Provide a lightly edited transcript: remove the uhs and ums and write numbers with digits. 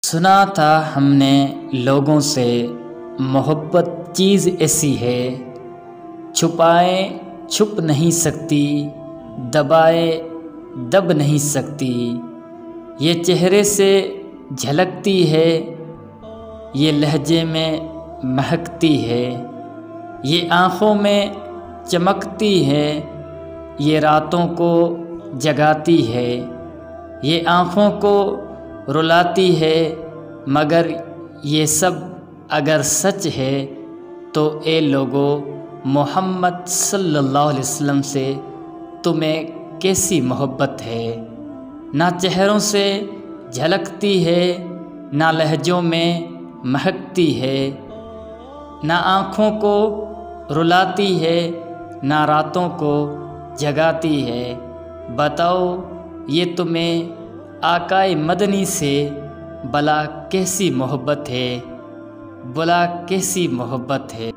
सुना था हमने लोगों से, मोहब्बत चीज़ ऐसी है, छुपाए छुप नहीं सकती, दबाए दब नहीं सकती। ये चेहरे से झलकती है, ये लहजे में महकती है, ये आँखों में चमकती है, ये रातों को जगाती है, ये आँखों को रुलाती है। मगर ये सब अगर सच है तो ए लोगों, मोहम्मद सल्लल्लाहु अलैहि वसल्लम से तुम्हें कैसी मोहब्बत है। ना चेहरों से झलकती है, ना लहजों में महकती है, ना आँखों को रुलाती है, ना रातों को जगाती है। बताओ ये तुम्हें आकाए मदनी से भला कैसी मोहब्बत है, भला कैसी मोहब्बत है।